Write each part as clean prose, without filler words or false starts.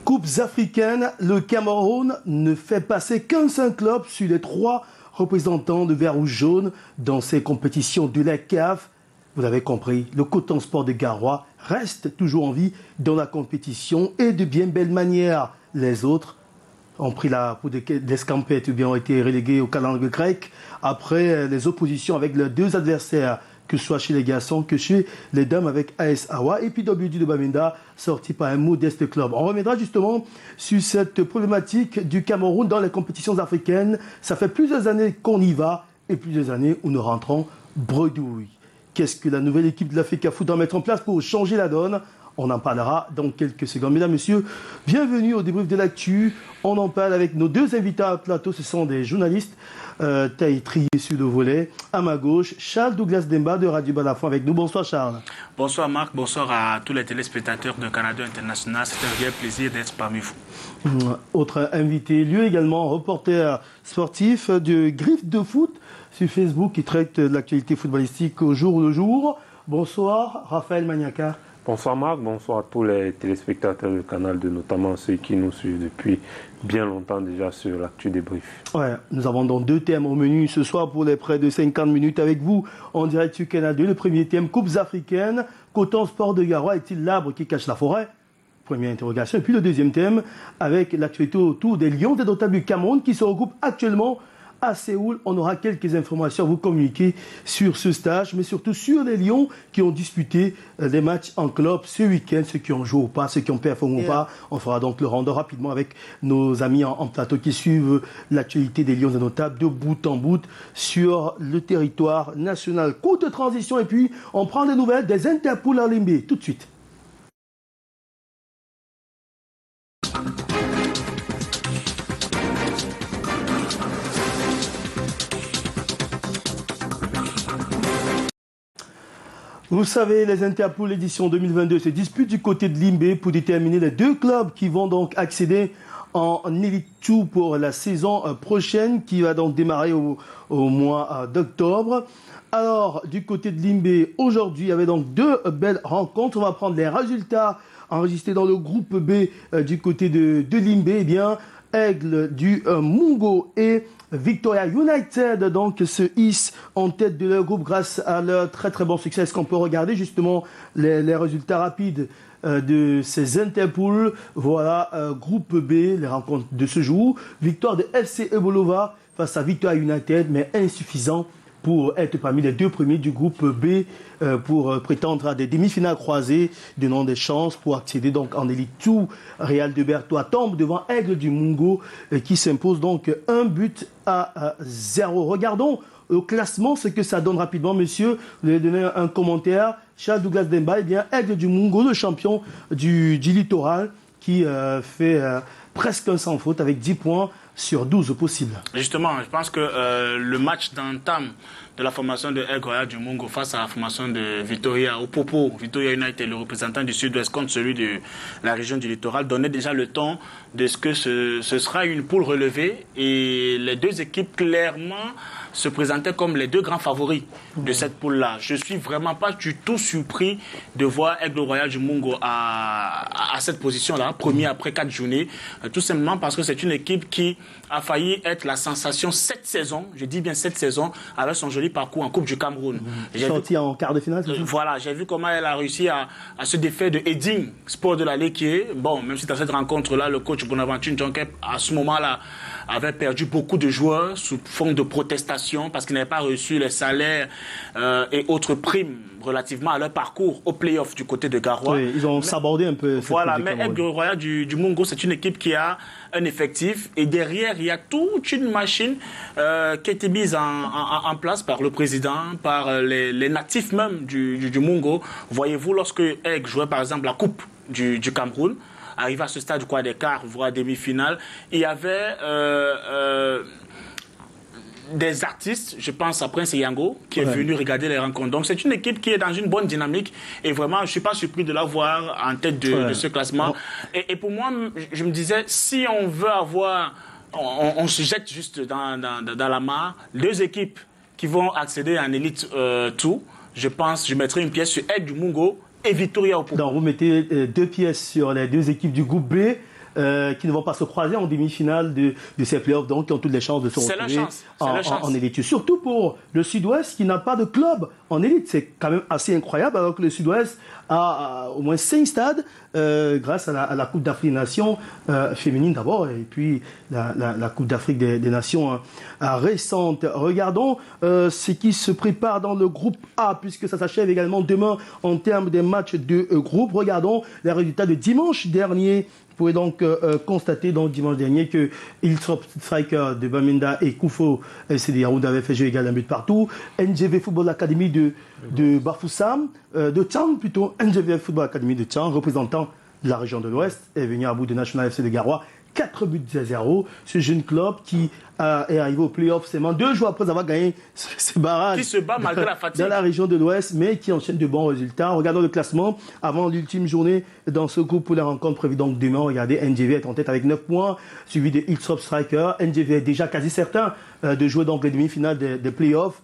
Coupes africaines, le Cameroun ne fait passer qu'un seul club sur les 3 représentants de vert ou jaune dans ces compétitions de la CAF. Vous l'avez compris, le Coton Sport de Garoua reste toujours en vie dans la compétition et de bien belle manière. Les autres ont pris la peau d'escampette ou bien ont été relégués au calendrier grec après les oppositions avec les 2 adversaires, que ce soit chez les garçons que chez les dames avec AS Awa et puis WD de Bamenda sorti par un modeste club. On reviendra justement sur cette problématique du Cameroun dans les compétitions africaines. Ça fait plusieurs années qu'on y va et plusieurs années où nous rentrons bredouille. Qu'est-ce que la nouvelle équipe de l'Africa Foot doit mettre en place pour changer la donne? On en parlera dans quelques secondes. Mesdames, Messieurs, bienvenue au débrief de l'actu. On en parle avec nos 2 invités à plateau. Ce sont des journalistes. Taï Trié sur le volet. À ma gauche, Charles Douglas Demba de Radio Balafon avec nous. Bonsoir Charles. Bonsoir Marc, bonsoir à tous les téléspectateurs de Canada International. C'est un réel plaisir d'être parmi vous. Autre invité, lui également, reporter sportif de Griffe de Foot sur Facebook qui traite de l'actualité footballistique au jour le jour. Bonsoir Raphaël Maniaca. Bonsoir Marc, bonsoir à tous les téléspectateurs du canal, notamment ceux qui nous suivent depuis bien longtemps déjà sur l'actu débrief. Ouais, nous avons donc 2 thèmes au menu ce soir pour les près de 50 minutes avec vous en direct sur Canal 2. Le premier thème, Coupes africaines, Coton Sport de Garoua est-il l'arbre qui cache la forêt? Première interrogation. Et puis le deuxième thème, avec l'actualité autour des Lions indomptables du Cameroun qui se regroupent actuellement à Séoul. On aura quelques informations à vous communiquer sur ce stage, mais surtout sur les Lions qui ont disputé des matchs en club ce week-end, ceux qui ont joué ou pas, ceux qui ont performé ou pas. On fera donc le rendre rapidement avec nos amis en plateau qui suivent l'actualité des Lions indomptables de bout en bout sur le territoire national. Courte transition et puis on prend des nouvelles des Interpol à Limbé tout de suite. Vous savez, les Interpol édition 2022 se disputent du côté de Limbé pour déterminer les 2 clubs qui vont donc accéder en Elite 2 pour la saison prochaine qui va donc démarrer au mois d'octobre. Alors, du côté de Limbé, aujourd'hui, il y avait donc 2 belles rencontres. On va prendre les résultats enregistrés dans le groupe B du côté de Limbé. Eh bien, Aigle du Mungo et Victoria United donc se hisse en tête de leur groupe grâce à leur très très bon succès. Est-ce qu'on peut regarder justement les résultats rapides de ces Interpol? Voilà, groupe B, les rencontres de ce jour. Victoire de FC Ebolova face à Victoria United, mais insuffisant pour être parmi les 2 premiers du groupe B pour prétendre à des demi-finales croisées, donnant des chances pour accéder donc en Elite 2. Real de Bertois tombe devant Aigle du Mungo qui s'impose donc 1-0. Regardons au classement ce que ça donne rapidement, monsieur. Vous allez donner un commentaire. Charles Douglas Demba, eh bien Aigle du Mungo, le champion du littoral qui fait presque un sans faute avec 10 points sur 12 possibles. Justement, je pense que le match d'entame de la formation de Aigle Royal du Mungo face à la formation de Victoria Opopo, Victoria United, le représentant du Sud-Ouest contre celui de la région du littoral, donnait déjà le ton de ce que ce sera une poule relevée et les 2 équipes clairement se présentaient comme les 2 grands favoris de cette poule-là. Je ne suis vraiment pas du tout surpris de voir Aigle Royal du Mungo à cette position-là, premier après 4 journées, tout simplement parce que c'est une équipe qui a failli être la sensation cette saison, je dis bien cette saison, avec son joli parcours en Coupe du Cameroun. Sorti en quart de finale, voilà, j'ai vu comment elle a réussi à se défaire de Edding, Sport de la Léquier. Bon, même si dans cette rencontre-là, le coach Bonaventure Djonké, à ce moment-là, avait perdu beaucoup de joueurs sous forme de protestation parce qu'ils n'avaient pas reçu les salaires et autres primes relativement à leur parcours au play-off du côté de Garoua. Oui, ils ont sabordé un peu. Voilà, mais Aigle Royal du Mungo, c'est une équipe qui a un effectif et derrière, il y a toute une machine qui a été mise en place par le président, par les natifs même du Mungo. Voyez-vous, lorsque Aigle jouait par exemple la Coupe du Cameroun, arrivé à ce stade des quarts, voire demi-finale, il y avait des artistes, je pense à Prince Yango, qui est venu regarder les rencontres. Donc c'est une équipe qui est dans une bonne dynamique et vraiment je ne suis pas surpris de la voir en tête de ce classement. Et pour moi, je me disais, si on veut avoir, on se jette juste dans la mare, 2 équipes qui vont accéder en Elite 2, je mettrai une pièce sur Aigle du Mungo et Victoria Opopo. Donc vous mettez 2 pièces sur les 2 équipes du groupe B. qui ne vont pas se croiser en demi-finale de ces playoffs, donc qui ont toutes les chances de se retrouver en élite. Surtout pour le Sud-Ouest qui n'a pas de club en élite. C'est quand même assez incroyable, alors que le Sud-Ouest a au moins 5 stades grâce à la Coupe d'Afrique des Nations féminine d'abord, et puis la Coupe d'Afrique des Nations récente. Regardons ce qui se prépare dans le groupe A, puisque ça s'achève également demain en termes des matchs de groupe. Regardons les résultats de dimanche dernier. Vous pouvez donc constater donc dimanche dernier que Hilltop Striker de Bamenda et Koufo FCD Yaoundé avaient fait jeu égal un but partout. NGV Football Academy de Bafoussam, de Tchang plutôt, NGV Football Academy de Tchang, représentant de la région de l'Ouest, est venu à bout de National FC de Garoua. 4 buts à 0. Ce jeune club qui est arrivé au play-off seulement 2 jours après avoir gagné ses barrages. Qui se bat malgré la fatigue. Dans la région de l'Ouest, mais qui enchaîne de bons résultats. Regardons le classement avant l'ultime journée dans ce groupe pour la rencontre prévue donc demain. Regardez, NGV est en tête avec 9 points, suivi de Hilltop Striker. NGV est déjà quasi certain de jouer donc les demi-finales des play-offs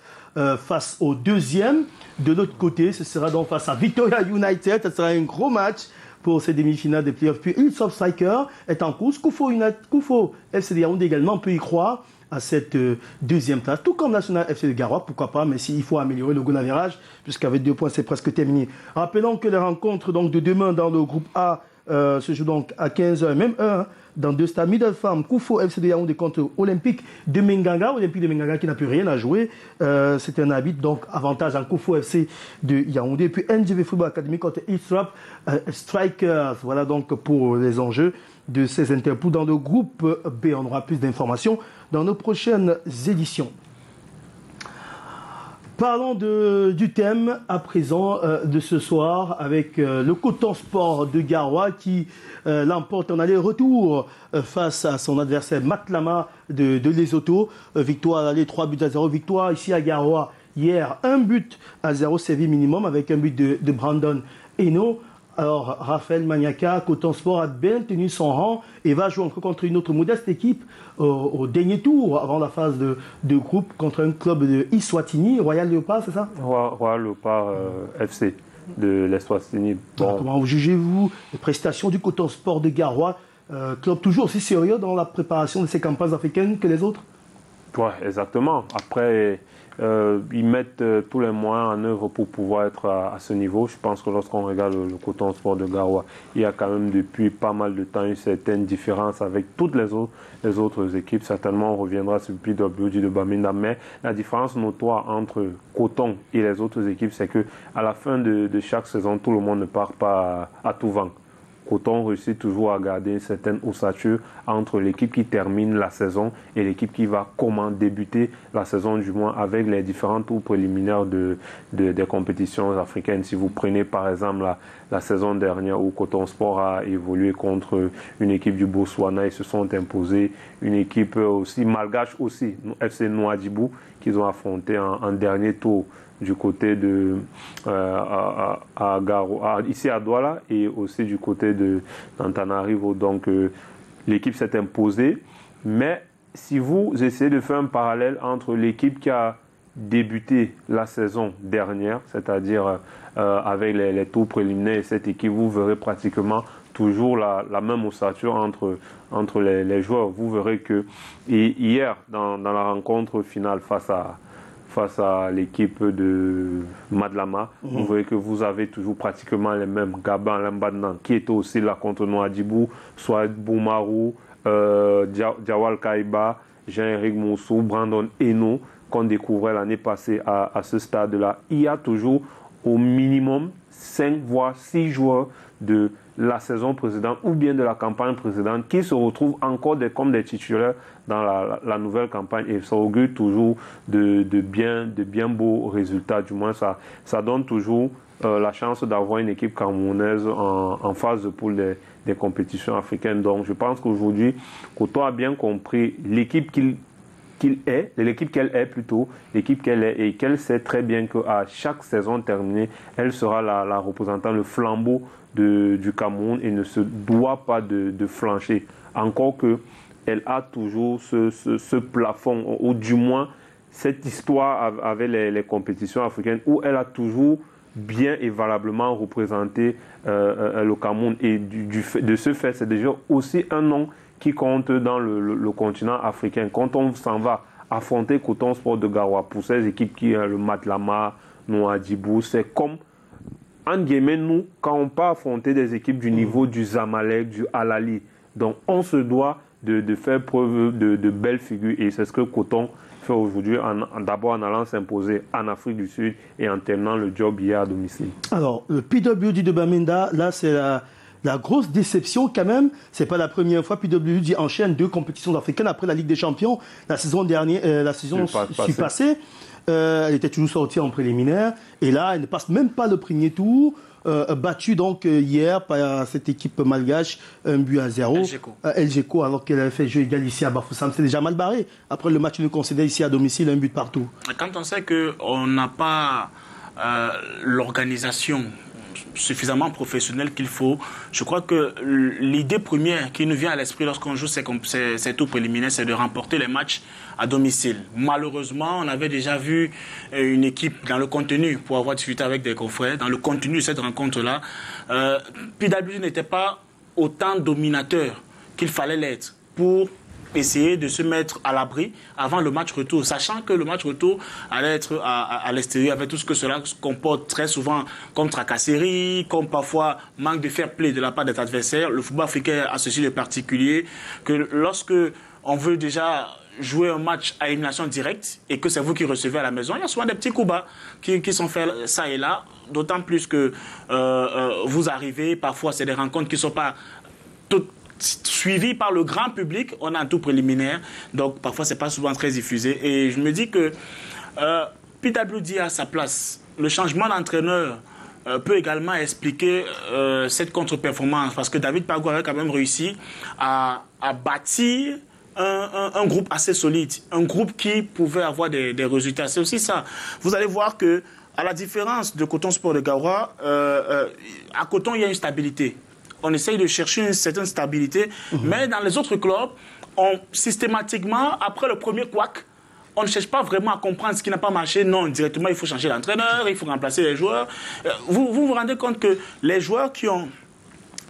face au deuxième. De l'autre côté, ce sera donc face à Victoria United. Ce sera un gros match pour ces demi-finales des playoffs. Puis Hilltop Striker est en course. Koufo FCD Yaoundé également peut y croire à cette deuxième place. Tout comme National FC de Garoua, pourquoi pas, mais s'il faut améliorer le goal average, puisqu'avec 2 points, c'est presque terminé. Rappelons que les rencontres donc, de demain dans le groupe A se jouent donc à 15h, même heure, dans 2 stades. Middle Farm, Koufo FCD Yaoundé contre Olympique de Menganga. Olympique de Menganga qui n'a plus rien à jouer. C'est un arbitre, donc avantage en Koufo FC de Yaoundé. Puis NGV Football Academy contre Hilltop Strikers. Voilà donc pour les enjeux de ces interpoules dans le groupe B. On aura plus d'informations dans nos prochaines éditions. Parlons du thème à présent de ce soir avec le Coton Sport de Garoua qui l'emporte en aller-retour face à son adversaire Matlama de Lesotho. Victoire à l'aller 3 buts à 0. Victoire ici à Garoua hier 1 but à 0 sévi minimum avec un but de Brandon Eno. Alors, Raphaël Maniaka, Coton Sport a bien tenu son rang et va jouer encore contre une autre modeste équipe au dernier tour, avant la phase de groupe, contre un club de Eswatini, Royal Leopard, c'est ça? Royal Leopard FC de l'Eswatini. Bon. Comment jugez-vous les prestations du Coton Sport de Garoua, club toujours aussi sérieux dans la préparation de ces campagnes africaines que les autres? Oui, exactement. Après, ils mettent tous les moyens en œuvre pour pouvoir être à ce niveau. Je pense que lorsqu'on regarde le Coton Sport de Garoua, il y a quand même depuis pas mal de temps une certaine différence avec toutes les autres équipes. Certainement, on reviendra sur le PWG de Bamenda, mais la différence notoire entre Coton et les autres équipes, c'est que à la fin de chaque saison, tout le monde ne part pas à tout vent. Coton réussit toujours à garder une certaine ossature entre l'équipe qui termine la saison et l'équipe qui va débuter la saison, du moins avec les différents tours préliminaires des compétitions africaines. Si vous prenez par exemple la saison dernière où Coton Sport a évolué contre une équipe du Botswana, ils se sont imposés, une équipe aussi malgache aussi, FC Nouadhibou, qu'ils ont affronté en dernier tour du côté de ici à Douala et aussi du côté de d'Antananarivo. Donc l'équipe s'est imposée, mais si vous essayez de faire un parallèle entre l'équipe qui a débuté la saison dernière, c'est-à-dire avec les tours préliminaires et cette équipe, vous verrez pratiquement toujours la même ossature entre les joueurs. Vous verrez que hier dans la rencontre finale face à l'équipe de Madlama, vous voyez que vous avez toujours pratiquement les mêmes. Gaban Lambadnan, qui était aussi là contre Nouadhibou, soit Boumarou, Diawal Kaiba, Jean-Éric Moussou, Brandon Eno, qu'on découvrait l'année passée à ce stade-là. Il y a toujours au minimum 5 voire 6 joueurs de la saison précédente ou bien de la campagne précédente qui se retrouvent encore comme des titulaires dans la nouvelle campagne, et ça augure toujours de bien beaux résultats. Du moins ça donne toujours la chance d'avoir une équipe camerounaise en phase de poule des compétitions africaines. Donc je pense qu'aujourd'hui Coton a bien compris l'équipe l'équipe qu'elle est, et qu'elle sait très bien qu'à chaque saison terminée, elle sera la représentant, le flambeau du Cameroun, et ne se doit pas de flancher. Encore qu'elle a toujours ce plafond, ou du moins cette histoire avec les compétitions africaines, où elle a toujours bien et valablement représenter le Cameroun. Et de ce fait, c'est déjà aussi un nom qui compte dans le continent africain. Quand on s'en va affronter Coton Sport de Garoua pour ces équipes qui ont le Matlama, Nouadhibou, c'est comme, en guillemets, nous, quand on peut affronter des équipes du niveau du Zamalek, du Al-Ali. Donc, on se doit de faire preuve de belles figures. Et c'est ce que Coton fait aujourd'hui, d'abord en allant s'imposer en Afrique du Sud et en terminant le job hier à domicile. Alors, le PWD de Bamenda, là, c'est la grosse déception quand même. C'est pas la première fois. PWD enchaîne 2 compétitions africaines après la Ligue des Champions. La saison dernière, la saison passée, elle était toujours sortie en préliminaire. Et là, elle ne passe même pas le premier tour. Battue donc hier par cette équipe malgache, 1-0. LGECO, alors qu'elle avait fait jeu égal ici à Bafoussam. C'est déjà mal barré. Après le match, nous concédait ici à domicile 1 but partout. Quand on sait qu'on n'a pas l'organisation suffisamment professionnelle qu'il faut, je crois que l'idée première qui nous vient à l'esprit lorsqu'on joue ces tours préliminaires, c'est de remporter les matchs à domicile. Malheureusement, on avait déjà vu une équipe dans le contenu, pour avoir discuté avec des confrères, dans le contenu de cette rencontre-là, PWD n'était pas autant dominateur qu'il fallait l'être pour essayer de se mettre à l'abri avant le match retour, sachant que le match retour allait être à l'extérieur avec tout ce que cela comporte très souvent comme tracasserie, comme parfois manque de fair play de la part des adversaires. Le football africain a ceci de particulier que lorsque on veut déjà jouer un match à élimination directe et que c'est vous qui recevez à la maison, il y a souvent des petits coups bas qui sont faits ça et là, d'autant plus que vous arrivez, parfois c'est des rencontres qui ne sont pas toutes suivi par le grand public, on a un tout préliminaire, donc parfois c'est pas souvent très diffusé. Et je me dis que PWD a sa place. Le changement d'entraîneur peut également expliquer cette contre-performance, parce que David Pago avait quand même réussi à bâtir un groupe assez solide, un groupe qui pouvait avoir des résultats. C'est aussi ça. Vous allez voir que, à la différence de Coton Sport de Garoua, à Coton il y a une stabilité. On essaye de chercher une certaine stabilité, mais dans les autres clubs, systématiquement, après le premier couac, on ne cherche pas vraiment à comprendre ce qui n'a pas marché. Non, directement, il faut changer l'entraîneur, il faut remplacer les joueurs. Vous rendez compte que les joueurs qui ont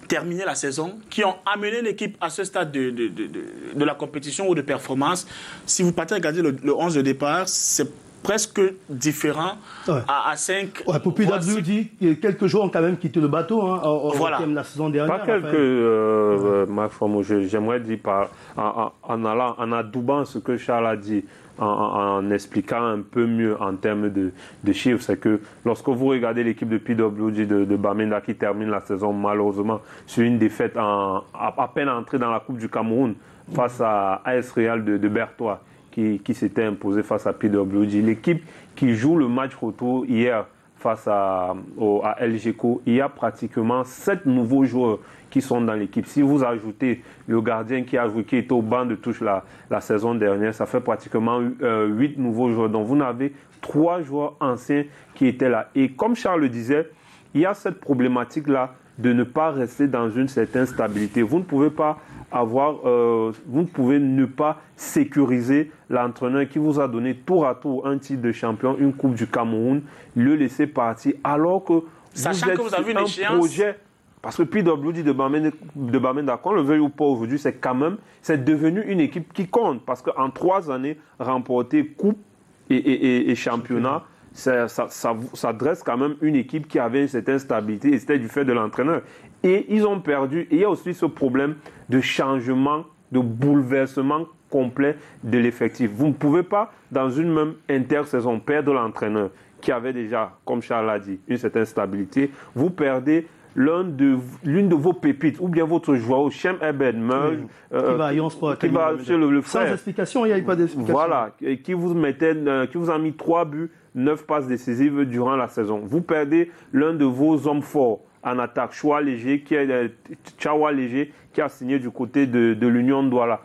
terminé la saison, qui ont amené l'équipe à ce stade de la compétition ou de performance, si vous partez regarder le 11 de départ, c'est presque différent à 5. Ouais, pour PWD, quelques joueurs ont quand même quitté le bateau voilà. La saison dernière. Pas quelques, j'aimerais dire en adoubant ce que Charles a dit, en expliquant un peu mieux en termes de chiffres, c'est que lorsque vous regardez l'équipe de PWD de Bamenda qui termine la saison malheureusement sur une défaite à peine entrée dans la Coupe du Cameroun face à AS Real de Bertois, qui s'était imposé face à PWD. L'équipe qui joue le match retour hier face à LGECO, il y a pratiquement 7 nouveaux joueurs qui sont dans l'équipe. Si vous ajoutez le gardien qui était au banc de touche la saison dernière, ça fait pratiquement 8 nouveaux joueurs. Donc vous n'avez 3 joueurs anciens qui étaient là. Et comme Charles le disait, il y a cette problématique-là de ne pas rester dans une certaine stabilité. Vous ne pouvez pas vous ne pouvez ne pas sécuriser l'entraîneur qui vous a donné tour à tour un titre de champion, une Coupe du Cameroun, le laisser partir alors que sachant que vous avez une échéance. Projet. Parce que PWD de Bamenda, qu'on le veuille ou pas aujourd'hui, c'est devenu une équipe qui compte. Parce qu'en 3 années, remporter Coupe et championnat, ça dresse quand même une équipe qui avait une certaine stabilité et c'était du fait de l'entraîneur. Et ils ont perdu. Et il y a aussi ce problème de changement, de bouleversement complet de l'effectif. Vous ne pouvez pas, dans une même intersaison, perdre l'entraîneur qui avait déjà, comme Charles l'a dit, une certaine stabilité. Vous perdez l'une de vos pépites, ou bien votre joueur, Shem Eben Merge, qui va à Lyon Sport, qui va chez le frère. Sans explication, il n'y a pas d'explication. Voilà, qui vous a mis 3 buts, 9 passes décisives durant la saison. Vous perdez l'un de vos hommes forts en attaque, Chawa Léger, qui a signé du côté de l'Union Douala.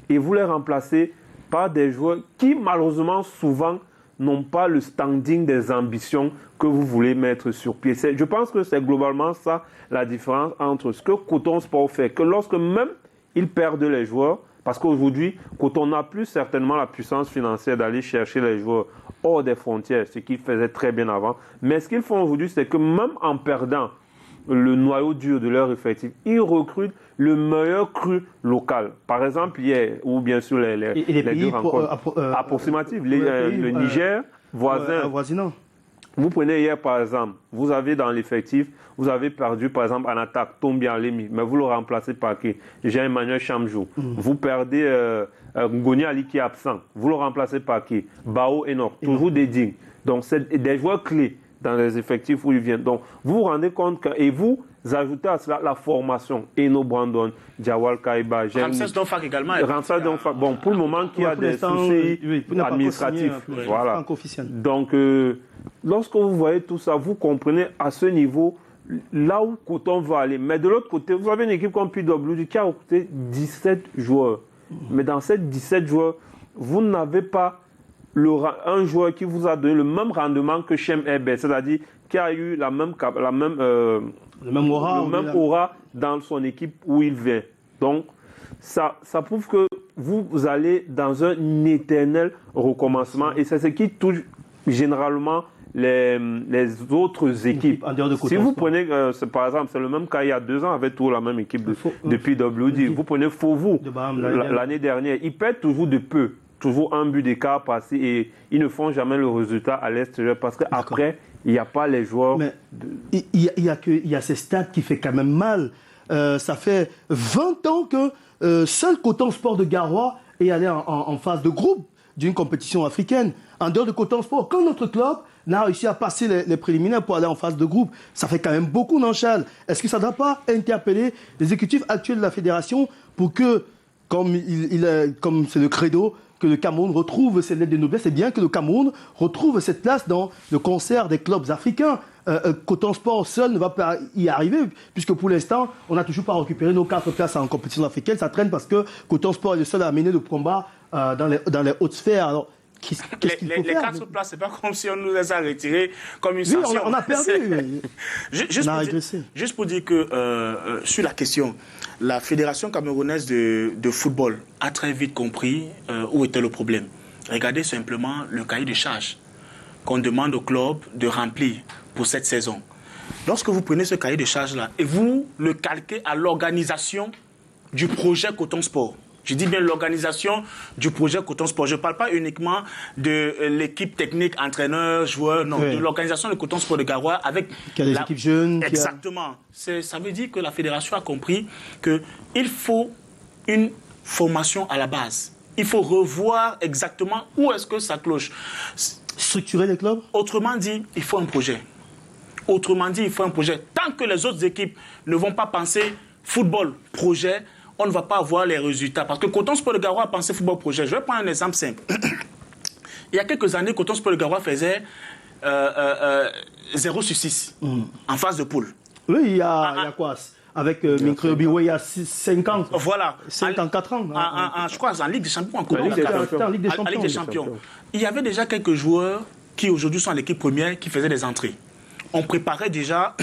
Et vous les remplacez par des joueurs qui, malheureusement, souvent, n'ont pas le standing des ambitions que vous voulez mettre sur pied. Je pense que c'est globalement ça la différence entre ce que Coton Sport fait, que lorsque même ils perdent les joueurs, Parce qu'aujourd'hui, quand on n'a plus certainement la puissance financière d'aller chercher les joueurs hors des frontières, ce qu'ils faisaient très bien avant, mais ce qu'ils font aujourd'hui, c'est que même en perdant le noyau dur de leur effectif, ils recrutent le meilleur cru local. Par exemple, hier, ou bien sûr les deux rencontres approximatives, le Niger, voisinant. Vous prenez hier, par exemple, vous avez dans l'effectif, vous avez perdu, par exemple, en attaque, Tombi Alemi, mais vous le remplacez par qui? Jean-Emmanuel Chamjou. Vous perdez Ngoni Ali qui est absent. Vous le remplacez par qui? Bao Enoch, toujours des dignes. Donc, c'est des joueurs clés dans les effectifs où ils viennent. Donc, vous vous rendez compte que, et vous ajoutez à cela la formation. Eno Brandon, Jawal Kaiba, Ramsès Donfak également. Ramsès Donfak, bon, pour le moment, qui a des soucis administratifs. Voilà. Donc, lorsque vous voyez tout ça, vous comprenez à ce niveau là où Coton va aller. Mais de l'autre côté, vous avez une équipe comme PWD qui a recruté 17 joueurs. Mais dans ces 17 joueurs, vous n'avez pas un joueur qui vous a donné le même rendement que Shem Herbert, c'est-à-dire qui a eu le même aura dans son équipe où il vient. Donc, ça prouve que vous allez dans un éternel recommencement et c'est ce qui touche généralement les autres équipes. Si vous prenez, par exemple, c'est le même cas il y a 2 ans avec tout la même équipe depuis WD. Vous prenez Fauveau l'année dernière, ils perdent toujours de peu. Toujours un but d'écart passé et ils ne font jamais le résultat à l'extérieur parce qu'après, il n'y a pas les joueurs. Mais il y a ces stats qui fait quand même mal. Ça fait 20 ans que seul Coton Sport de Garoua est allé en phase de groupe d'une compétition africaine. En dehors de Coton Sport, quand notre club n'a réussi à passer les préliminaires pour aller en phase de groupe, ça fait quand même beaucoup, non, Charles? Est-ce que ça ne doit pas interpeller l'exécutif actuel de la fédération pour que, comme c'est le credo, que le Cameroun retrouve ses lettres de noblesse, c'est bien que le Cameroun retrouve cette place dans le concert des clubs africains. Coton Sport seul ne va pas y arriver, puisque pour l'instant, on n'a toujours pas récupéré nos 4 places en compétition africaine. Ça traîne parce que Coton Sport est le seul à mener le combat dans les hautes sphères. Alors, qu'est-ce qu'il faut faire? Les 4 places, c'est pas comme si on nous les a retirées comme une sanction. On a perdu. Juste pour dire que sur la question, la Fédération camerounaise de football a très vite compris où était le problème. Regardez simplement le cahier de charges qu'on demande au club de remplir pour cette saison. Lorsque vous prenez ce cahier de charges-là et vous le calquez à l'organisation du projet Coton Sport, je dis bien l'organisation du projet Coton Sport. Je ne parle pas uniquement de l'équipe technique, entraîneur, joueur, non, de l'organisation de Coton Sport de Garoua avec des équipes jeunes. Exactement. Ça veut dire que la fédération a compris qu'il faut une formation à la base. Il faut revoir exactement où est-ce que ça cloche. Structurer les clubs? Autrement dit, il faut un projet. Autrement dit, il faut un projet. Tant que les autres équipes ne vont pas penser football, projet, on ne va pas avoir les résultats. Parce que Coton Sport de Garoua a pensé football projet. Je vais prendre un exemple simple. Il y a quelques années, Coton Sport de Garoua faisait 0 sur 6 en phase de poule. Oui, il y a quoi? Avec Minkre Obiwe, il y a 5 ans. Voilà. 5 ans, 4 ans. Je crois en Ligue des Champions. En Ligue des Champions. Il y avait déjà quelques joueurs qui aujourd'hui sont à l'équipe première qui faisaient des entrées. On préparait déjà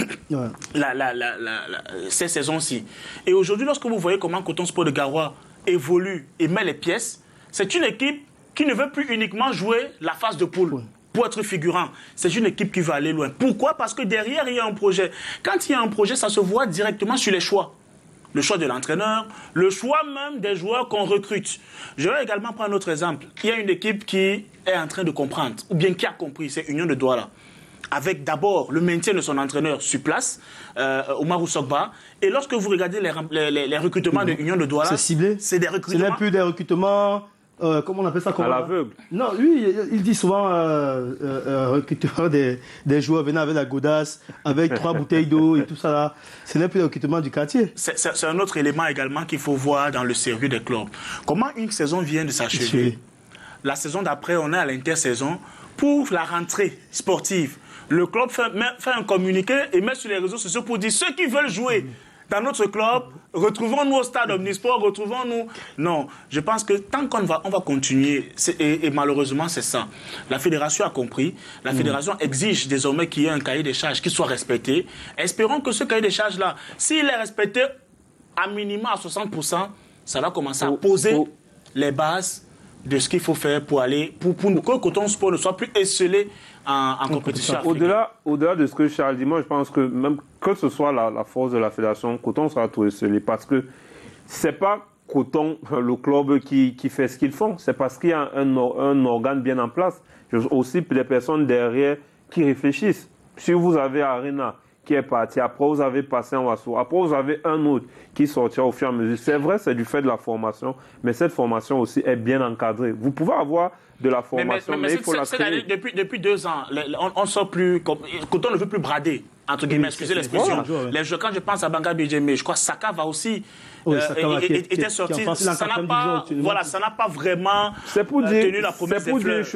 ces saisons-ci. Et aujourd'hui, lorsque vous voyez comment Coton Sport de Garoua évolue et met les pièces, c'est une équipe qui ne veut plus uniquement jouer la phase de poule pour être figurant. C'est une équipe qui veut aller loin. Pourquoi? Parce que derrière, il y a un projet. Quand il y a un projet, ça se voit directement sur les choix. Le choix de l'entraîneur, le choix même des joueurs qu'on recrute. Je vais également prendre un autre exemple. Il y a une équipe qui est en train de comprendre, ou bien qui a compris, c'est Union de Douala, avec d'abord le maintien de son entraîneur sur place, Omarou Sokba. Et lorsque vous regardez les recrutements de Union de Douala, c'est ciblé. C'est des recrutements. Ce n'est plus des recrutements, comment on appelle ça? À l'aveugle. Non, lui, il dit souvent recrutement des joueurs venant avec la godasse, avec 3 bouteilles d'eau et tout ça là. Ce n'est plus le recrutement du quartier. C'est un autre élément également qu'il faut voir dans le sérieux des clubs. Comment une saison vient de s'achever? La saison d'après, on est à l'intersaison. Pour la rentrée sportive, le club fait un communiqué et met sur les réseaux sociaux pour dire ceux qui veulent jouer dans notre club, retrouvons-nous au stade Omnisport, retrouvons-nous. Non, je pense que tant qu'on va continuer, et malheureusement c'est ça. La fédération a compris, la fédération exige désormais qu'il y ait un cahier des charges qui soit respecté. Espérons que ce cahier des charges-là, s'il est respecté à minima à 60%, ça va commencer à poser les bases de ce qu'il faut faire pour que Coton Sport ne soit plus esselé en compétition africaine. Au-delà de ce que Charles dit, moi je pense que même que ce soit la force de la fédération, Coton sera tout esselé parce que c'est pas Coton, le club qui fait ce qu'ils font, c'est parce qu'il y a un organe bien en place. Aussi des personnes derrière qui réfléchissent. Si vous avez Arena qui est parti, après vous avez passé en Wassou, après vous avez un autre qui sortira au fur et à mesure. C'est vrai, c'est du fait de la formation, mais cette formation aussi est bien encadrée. Vous pouvez avoir de la formation, mais il faut la créer. Depuis 2 ans, on ne sort plus, Coton ne veut plus brader, entre guillemets, excusez l'expression. Les jeux, quand je pense à Banga Bidjemé, je crois que Saka va aussi était sorti. Ça n'a pas vraiment tenu la promesse des fleurs.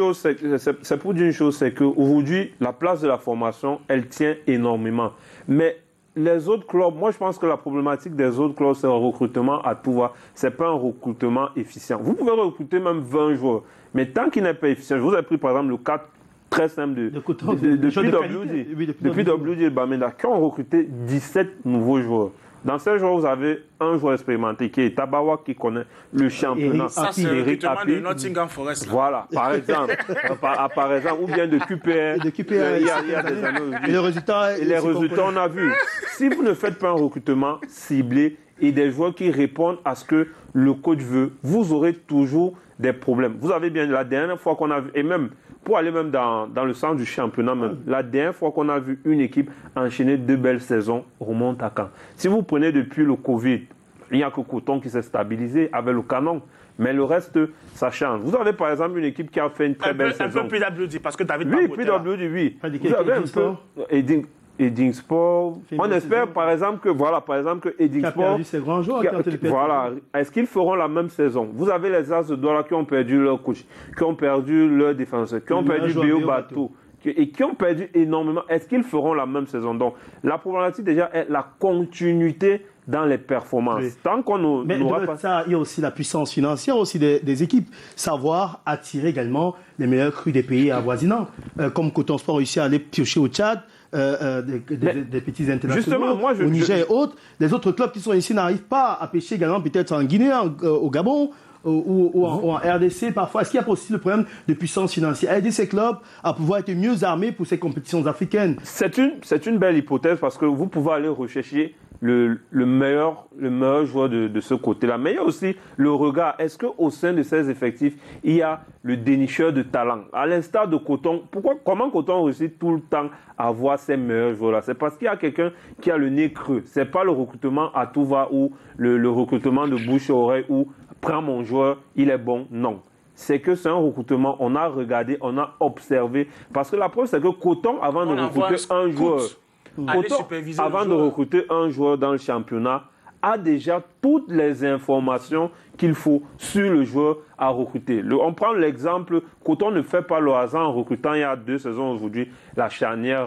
C'est pour dire une chose, c'est qu'aujourd'hui, la place de la formation, elle tient énormément. Mais les autres clubs, moi je pense que la problématique des autres clubs, c'est un recrutement à tout va. Ce n'est pas un recrutement efficient. Vous pouvez recruter même 20 joueurs, mais tant qu'il n'est pas efficient, je vous ai pris par exemple le cas très simple depuis WD Bamenda, qui ont recruté 17 nouveaux joueurs. Dans ces joueurs, vous avez un joueur expérimenté qui est Tabawa, qui connaît le championnat. Ça, c'est le recrutement de Nottingham Forest. Là. Voilà, par exemple. Ou bien de QPR. Il y a des années. Et les résultats, on a vu. Si vous ne faites pas un recrutement ciblé et des joueurs qui répondent à ce que le coach veut, vous aurez toujours des problèmes. Vous avez bien, la dernière fois qu'on a vu, et même pour aller même dans le sens du championnat, même, la dernière fois qu'on a vu une équipe enchaîner 2 belles saisons, remonte à quand? Si vous prenez depuis le Covid, il n'y a que Coton qui s'est stabilisé avec le Canon. Mais le reste, ça change. Vous avez par exemple une équipe qui a fait une très belle saison. Un peu PWD, parce que David Oui, PWD, oui. Vous avez un peu Edding Sport. On espère par exemple que Edding Sport. Qui a perdu ses grands joueurs. Voilà. Est-ce qu'ils feront la même saison? Vous avez les As de Douala qui ont perdu leur coach, qui ont perdu leur défenseur, qui ont perdu Béo Bateau. Et qui ont perdu énormément. Est-ce qu'ils feront la même saison? Donc, la problématique déjà est la continuité dans les performances. Oui. Tant qu'on n'aura pas ça, il y a aussi la puissance financière aussi des équipes. Savoir attirer également les meilleurs crus des pays avoisinants. Comme Coton Sport réussit à aller piocher au Tchad, des petits internationaux, au Niger et autres. Les autres clubs qui sont ici n'arrivent pas à pêcher également peut-être en Guinée, au Gabon. Ou en RDC parfois. Est-ce qu'il y a aussi le problème de puissance financière? Aider ces clubs à pouvoir être mieux armés pour ces compétitions africaines. C'est une belle hypothèse parce que vous pouvez aller rechercher le meilleur joueur de ce côté-là. Mais il y a aussi le regard. Est-ce qu'au sein de ces effectifs, il y a le dénicheur de talent? À l'instar de Coton, comment Coton réussit tout le temps à avoir ces meilleurs joueurs-là? C'est parce qu'il y a quelqu'un qui a le nez creux. Ce n'est pas le recrutement à tout va ou le recrutement de bouche à oreille ou prends mon joueur, il est bon. Non. C'est que c'est un recrutement, on a regardé, on a observé. Parce que la preuve, c'est que Coton, avant de recruter un joueur, dans le championnat, a déjà toutes les informations qu'il faut sur le joueur à recruter. On prend l'exemple, Coton ne fait pas le hasard en recrutant il y a 2 saisons aujourd'hui la charnière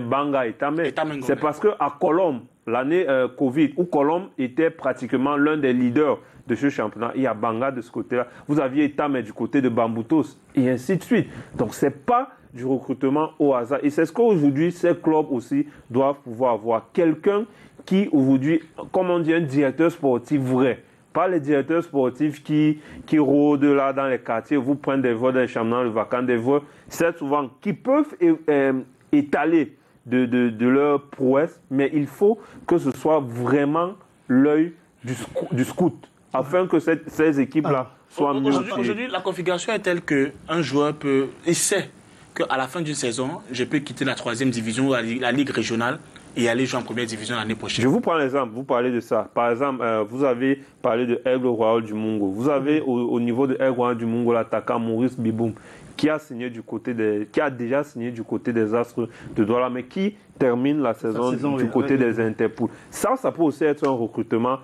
Banga et Tamé. C'est parce qu'à Colombe, l'année Covid, où Colombe était pratiquement l'un des leaders de ce championnat, il y a Banga de ce côté-là. Vous aviez Tamé du côté de Bamboutos et ainsi de suite. Donc ce n'est pas du recrutement au hasard. Et c'est ce qu'aujourd'hui, ces clubs aussi doivent pouvoir avoir. Quelqu'un qui, aujourd'hui, comme on dit, un directeur sportif vrai. Pas les directeurs sportifs qui rôdent là dans les quartiers, vous prenez des vols dans les championnats de vacances, des vols, c'est souvent qui peuvent étaler de leur prouesse, mais il faut que ce soit vraiment l'œil du scout, afin que ces équipes-là soient mieux. Aujourd'hui, la configuration est telle qu'un joueur il sait qu'à la fin d'une saison, je peux quitter la 3e division, la ligue régionale, et aller jouer en première division l'année prochaine. Je vous prends l'exemple, vous parlez de ça. Par exemple, vous avez parlé de Aigle Royal du Mungo. Vous avez au niveau de Aigle Royal du Mungo l'attaquant Maurice Biboum qui a déjà signé du côté des Astres de Douala, mais qui termine la saison du côté des Interpools. Ça peut aussi être un recrutement,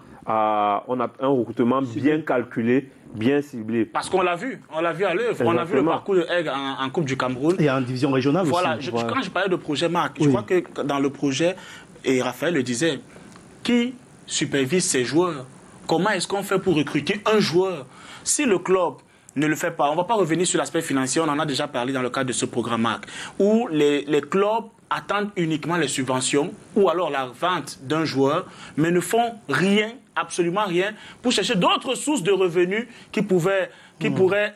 bien calculé, bien ciblé. Parce qu'on l'a vu à l'œuvre. On a vu le parcours de Aigle en Coupe du Cameroun. Et en division régionale aussi. Quand je parlais de projet Marc, je crois que dans le projet, et Raphaël le disait, qui supervise ces joueurs? Comment est-ce qu'on fait pour recruter un joueur? Si le club ne le fait pas, on ne va pas revenir sur l'aspect financier, on en a déjà parlé dans le cadre de ce programme Marc, où les clubs attendent uniquement les subventions ou alors la vente d'un joueur, mais ne font rien absolument rien pour chercher d'autres sources de revenus qui pourraient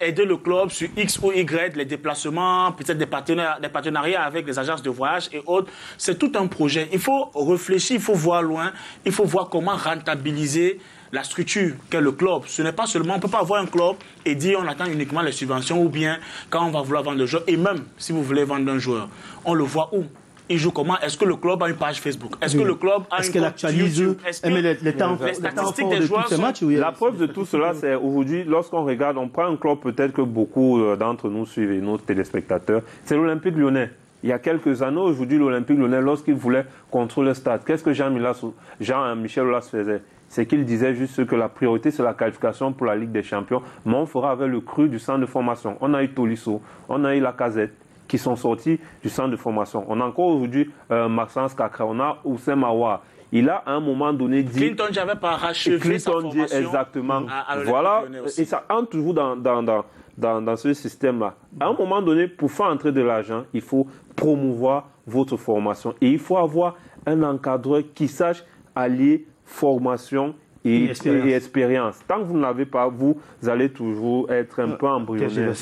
aider le club sur X ou Y, les déplacements, peut-être des partenariats avec les agences de voyage et autres. C'est tout un projet. Il faut réfléchir, il faut voir loin, il faut voir comment rentabiliser la structure qu'est le club. Ce n'est pas seulement, on ne peut pas avoir un club et dire on attend uniquement les subventions ou bien quand on va vouloir vendre le joueur. Et même si vous voulez vendre un joueur, on le voit où? Il joue comment? Est-ce que le club a une page Facebook? Est-ce que le club a une page YouTube? Est-ce que les statistiques des joueurs sont... La preuve de tout cela, c'est aujourd'hui, lorsqu'on regarde, on prend un club peut-être que beaucoup d'entre nous suivent et nos téléspectateurs, c'est l'Olympique Lyonnais. Il y a quelques années, aujourd'hui, l'Olympique Lyonnais, lorsqu'il voulait contrôler le stade, qu'est-ce que Jean-Michel Aulas faisait? C'est qu'il disait juste que la priorité, c'est la qualification pour la Ligue des Champions, mais on fera avec le cru du centre de formation. On a eu Tolisso, on a eu Lacazette, qui sont sortis du centre de formation. On a encore aujourd'hui Maxence Kakra, on a Oussem Aouar. Il a à un moment donné dit... Clinton n'avait pas arachevé sa formation. Exactement. Voilà, et ça entre toujours dans ce système-là. À un moment donné, pour faire entrer de l'argent, il faut promouvoir votre formation. Et il faut avoir un encadreur qui sache allier formation et expérience. Tant que vous ne l'avez pas, vous allez toujours être un peu embryonnaire.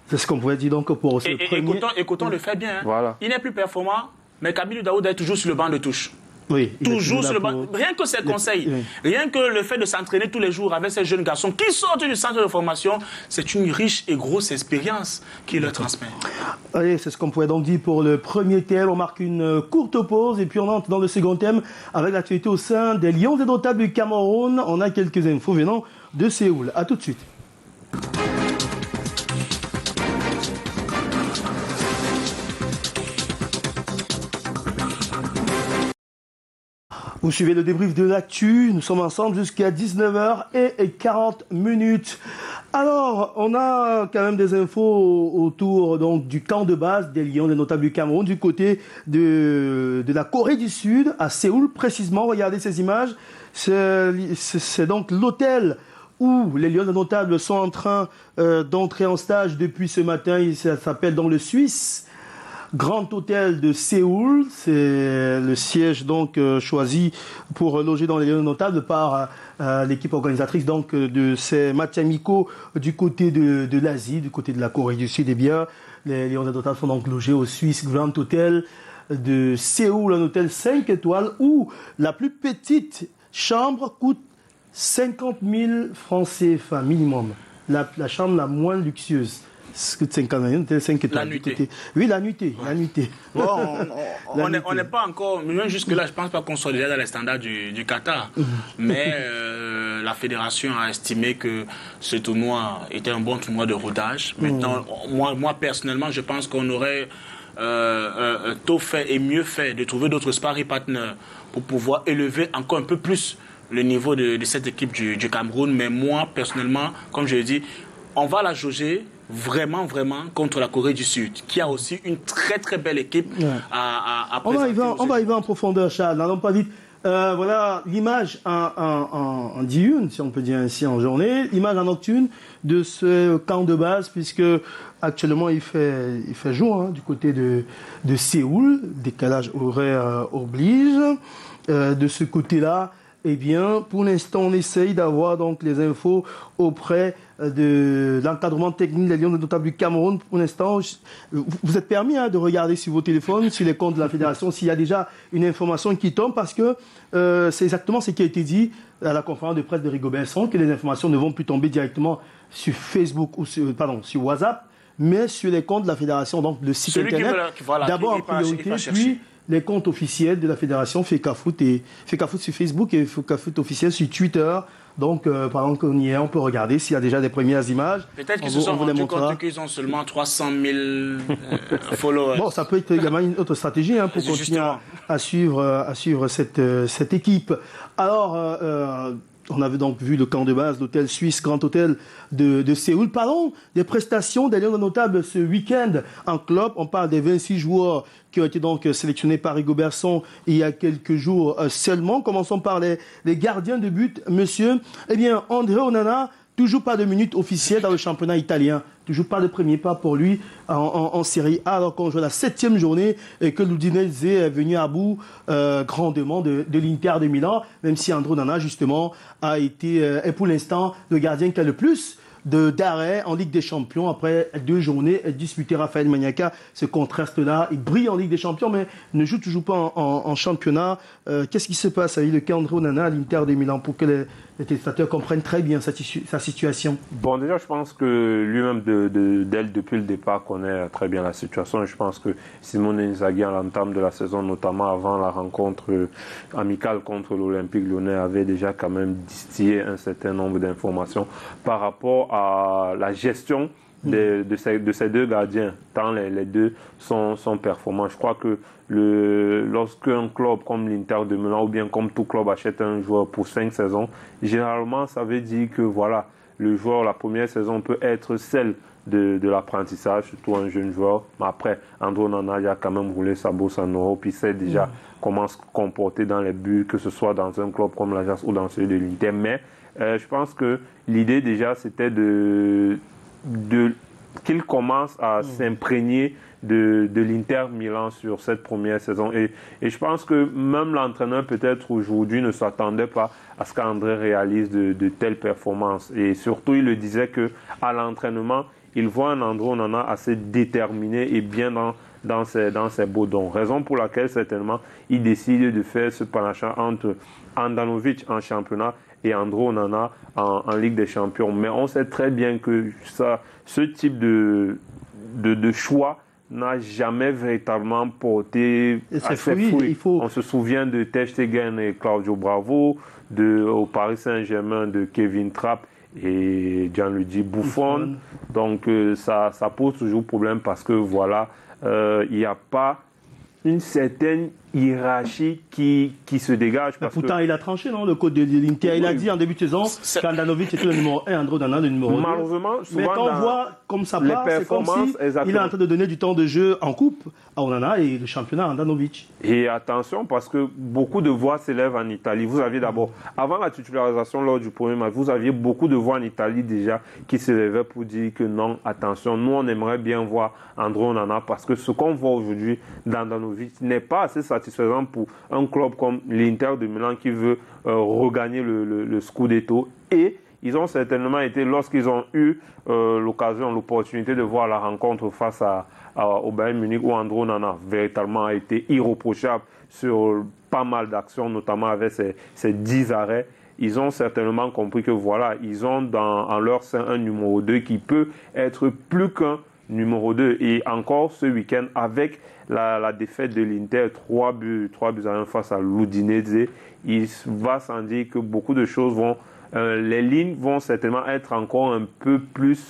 C'est ce qu'on pouvait dire donc pour ce premier... Écoutons le fait bien. Hein. Voilà. Il n'est plus performant, mais Kamilou Daoud est toujours sur le banc de touche. Oui, toujours sur le banc. Rien que ses conseils, rien que le fait de s'entraîner tous les jours avec ces jeunes garçons qui sortent du centre de formation, c'est une riche et grosse expérience qu'il leur transmet. Allez, c'est ce qu'on pouvait donc dire pour le premier thème. On marque une courte pause et puis on entre dans le second thème avec l'actualité au sein des Lions Indomptables du Cameroun. On a quelques infos venant de Séoul. A tout de suite. Vous suivez le débrief de l'actu. Nous sommes ensemble jusqu'à 19h40. Alors, on a quand même des infos autour donc, du camp de base des Lions Indomptables du Cameroun, du côté de la Corée du Sud, à Séoul précisément. Regardez ces images. C'est donc l'hôtel où les Lions Indomptables sont en train d'entrer en stage depuis ce matin. Ça s'appelle dans le Suisse Grand Hôtel de Séoul. C'est le siège donc choisi pour loger dans les Lions Indomptables par l'équipe organisatrice donc de ces matchs amicaux du côté de l'Asie, du côté de la Corée du Sud. Eh bien, les Lions Indomptables sont donc logés au Suisse Grand Hôtel de Séoul, un hôtel 5 étoiles où la plus petite chambre coûte 50 000 francs CFA minimum. La chambre la moins luxueuse. 50 000, 5 étoiles. La nuitée. Oui, la nuitée. Bon, on n'est pas encore, même jusque-là, je ne pense pas qu'on soit déjà dans les standards du Qatar. Mais la fédération a estimé que ce tournoi était un bon tournoi de rodage. Maintenant, moi personnellement, je pense qu'on aurait tôt fait et mieux fait de trouver d'autres sparring partners pour pouvoir élever encore un peu plus le niveau de cette équipe du Cameroun. Mais moi, personnellement, comme je l'ai dit, on va la jauger vraiment contre la Corée du Sud, qui a aussi une très très belle équipe à présenter. On va y aller en profondeur, Charles. N'allons pas vite. Voilà l'image en diurne, si on peut dire ainsi, en journée, l'image en nocturne de ce camp de base, puisque actuellement il fait jour du côté de Séoul, décalage horaire oblige. De ce côté-là, eh bien, pour l'instant, on essaye d'avoir donc les infos auprès de l'encadrement technique des Lions Indomptables du Cameroun. Pour l'instant, vous êtes permis de regarder sur vos téléphones, sur les comptes de la fédération, s'il y a déjà une information qui tombe, parce que c'est exactement ce qui a été dit à la conférence de presse de Rigobert Song, que les informations ne vont plus tomber directement sur Facebook ou sur WhatsApp, mais sur les comptes de la fédération, donc le site internet. D'abord en priorité, puis les comptes officiels de la fédération, FECAFOOT sur Facebook et FECAFOOT officiel sur Twitter. Donc, par exemple, on peut regarder s'il y a déjà des premières images. Peut-être qu'ils se sont rendus compte qu'ils ont seulement 300 000 followers. Bon, ça peut être également une autre stratégie pour continuer à suivre cette équipe. Alors, on avait donc vu le camp de base, l'hôtel suisse Grand Hôtel de Séoul. Parlons des prestations des Lions Indomptables ce week-end en club. On parle des 26 joueurs qui ont été donc sélectionnés par Rigobert Song il y a quelques jours seulement. Commençons par les gardiens de but, monsieur. Eh bien, André Onana, toujours pas de minutes officielles dans le championnat italien. Toujours pas de premier pas pour lui en Série A, alors qu'on joue la 7e journée et que l'Udinese est venu à bout grandement de l'Inter de Milan, même si Andro Onana, justement, est pour l'instant le gardien qui a le plus d'arrêt en Ligue des Champions après 2 journées disputées. Raphaël Maniaca, ce contraste-là, il brille en Ligue des Champions mais ne joue toujours pas en championnat. Qu'est-ce qui se passe avec le cas André Onana à l'Inter de Milan pour que les téléspectateurs comprennent très bien sa situation? Bon, déjà, je pense que lui-même, depuis le départ, connaît très bien la situation. Je pense que Simone Inzaghi, à l'entame de la saison, notamment avant la rencontre amicale contre l'Olympique Lyonnais, avait déjà quand même distillé un certain nombre d'informations par rapport à la gestion de ces 2 gardiens, tant les 2 sont performants. Je crois que lorsqu'un club comme l'Inter de Milan ou bien comme tout club achète un joueur pour 5 saisons, généralement ça veut dire que voilà, le joueur, la première saison peut être celle de l'apprentissage, surtout un jeune joueur. Mais après, André Onana, il a quand même roulé sa bourse en Europe, il sait déjà comment se comporter dans les buts, que ce soit dans un club comme l'Ajax ou dans celui de l'Inter. Mais je pense que l'idée déjà c'était qu'il commence à s'imprégner de l'Inter Milan sur cette première saison. Et je pense que même l'entraîneur peut-être aujourd'hui ne s'attendait pas à ce qu'André réalise de telles performances. Et surtout, il le disait qu'à l'entraînement, il voit un André Onana assez déterminé et bien dans ses beaux dons. Raison pour laquelle certainement il décide de faire ce panachat entre Handanovic en championnat et André Onana en Ligue des Champions. Mais on sait très bien que ce type de choix n'a jamais véritablement porté à ses fruits. On se souvient de Ter Stegen et Claudio Bravo, au Paris Saint-Germain de Kevin Trapp et Gianluigi Buffon. Donc ça pose toujours problème parce que voilà, il n'y a pas une certaine hiérarchie qui se dégage. Parce pourtant, il a tranché, non, le code de l'Inter. Il a dit en début de saison qu'Handanovic était le numéro 1, André Onana le numéro 2. Malheureusement, souvent, mais quand on voit comme ça part, c'est comme si il est en train de donner du temps de jeu en coupe à Onana et le championnat à Handanovic. Et attention, parce que beaucoup de voix s'élèvent en Italie. Vous aviez d'abord, avant la titularisation lors du premier match, vous aviez beaucoup de voix en Italie déjà qui s'élevaient pour dire que non, attention, nous on aimerait bien voir André Onana parce que ce qu'on voit aujourd'hui d'Handanovic n'est pas assez satisfaisant pour un club comme l'Inter de Milan qui veut regagner le Scudetto. Et ils ont certainement été, lorsqu'ils ont eu l'opportunité de voir la rencontre face au Bayern Munich où André Onana véritablement a été irréprochable sur pas mal d'actions, notamment avec ses 10 arrêts. Ils ont certainement compris que voilà, ils ont en leur sein un numéro 2 qui peut être plus qu'un numéro 2. Et encore ce week-end, avec la défaite de l'Inter, 3 buts à 1 face à l'Udinese, il va sans dire que beaucoup de choses les lignes vont certainement être encore un peu plus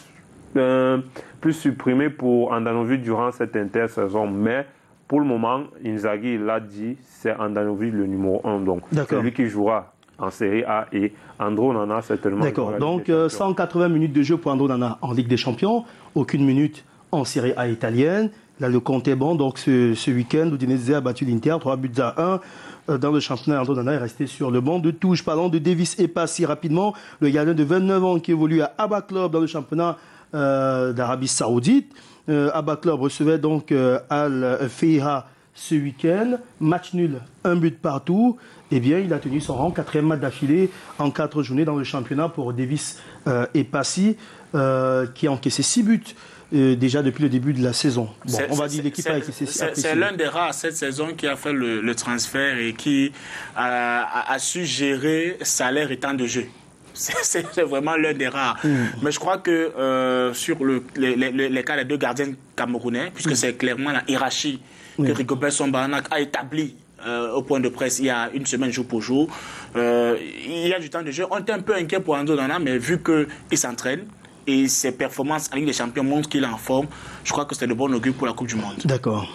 supprimées pour Handanovic durant cette intersaison. Mais pour le moment, Inzaghi l'a dit, c'est Handanovic le numéro 1. Donc c'est lui qui jouera en Série A et André Onana certainement. D'accord, donc 180 minutes de jeu pour André Onana en Ligue des Champions, aucune minute en Série A italienne. Là, le compte est bon. Donc, ce week-end, l'Udinese a battu l'Inter, 3 buts à 1. Dans le championnat, André Onana est resté sur le banc de touche. Parlons de Davis Epassi rapidement. Le gardien de 29 ans qui évolue à Abba Club dans le championnat d'Arabie Saoudite. Abba Club recevait donc Al-Feiha ce week-end. Match nul, 1 but partout. Eh bien, il a tenu son rang, 4e match d'affilée en 4 journées dans le championnat pour Davis Epassi, qui a encaissé 6 buts. Déjà depuis le début de la saison. Bon, on va dire l'équipe a été c'est l'un des rares cette saison qui a fait le transfert et qui a su gérer salaire et temps de jeu. C'est vraiment l'un des rares. Mais je crois que sur les cas des 2 gardiens camerounais, puisque c'est clairement la hiérarchie que Rigobert Song-Bahanac a établie au point de presse il y a une semaine jour pour jour, il y a du temps de jeu. On était un peu inquiet pour André Onana, mais vu qu'il s'entraîne, et ses performances en Ligue des Champions montrent qu'il est en forme, je crois que c'est de bon augure pour la Coupe du Monde. D'accord.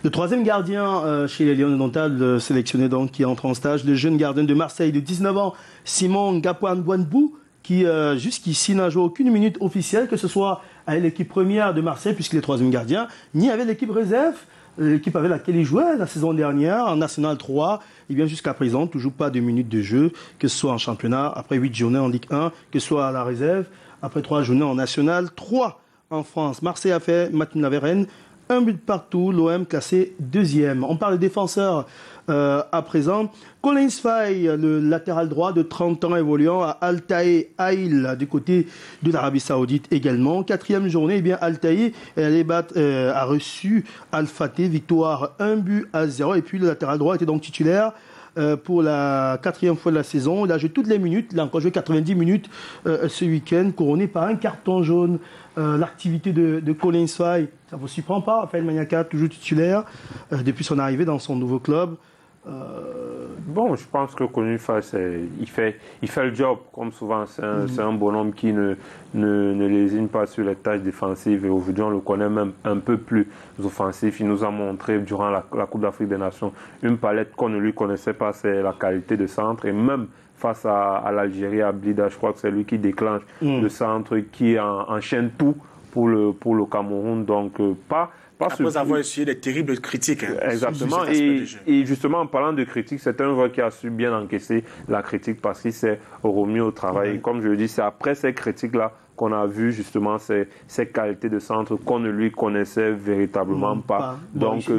Le 3e gardien chez les Lions de Nantal, sélectionné donc, qui entre en stage, le jeune gardien de Marseille de 19 ans, Simon Ngapouane-Bouanbou, qui jusqu'ici n'a joué aucune minute officielle, que ce soit avec l'équipe première de Marseille, puisqu'il est 3e gardien, ni avec l'équipe réserve l'équipe avec laquelle il jouait la saison dernière en National 3. Et bien jusqu'à présent, toujours pas de minutes de jeu, que ce soit en championnat, après 8 journées en Ligue 1, que ce soit à la réserve, après 3 journées en National 3 en France. Marseille a fait Martin-la-Varenne, un but partout, l'OM classé deuxième. On parle de défenseurs à présent. Collins Faye, le latéral droit de 30 ans évoluant à Al-Taï Aïl du côté de l'Arabie Saoudite également. 4e journée, eh bien Al-Taï a reçu Al-Fateh, victoire 1-0. Et puis le latéral droit était donc titulaire pour la 4e fois de la saison. Il a joué toutes les minutes, il a encore joué 90 minutes ce week-end, couronné par un carton jaune. L'activité de Collins Faye, ça ne vous surprend pas, Raphaël Maniaca, toujours titulaire depuis son arrivée dans son nouveau club. Bon, je pense que Collins Faye, il fait le job, comme souvent. C'est un bonhomme qui ne lésine pas sur les tâches défensives. Et aujourd'hui, on le connaît même un peu plus offensif. Il nous a montré durant la Coupe d'Afrique des Nations une palette qu'on ne lui connaissait pas, c'est la qualité de centre. Et même face à l'Algérie, à Blida, je crois que c'est lui qui déclenche le centre, qui enchaîne tout pour le Cameroun. Donc, après avoir essuyé des terribles critiques. Exactement. Et justement, en parlant de critiques, c'est un joueur qui a su bien encaisser la critique parce qu'il s'est remis au travail. Ouais. Et comme je le dis, c'est après ces critiques-là qu'on a vu justement ces qualités de centre qu'on ne lui connaissait véritablement pas. Bon, Donc,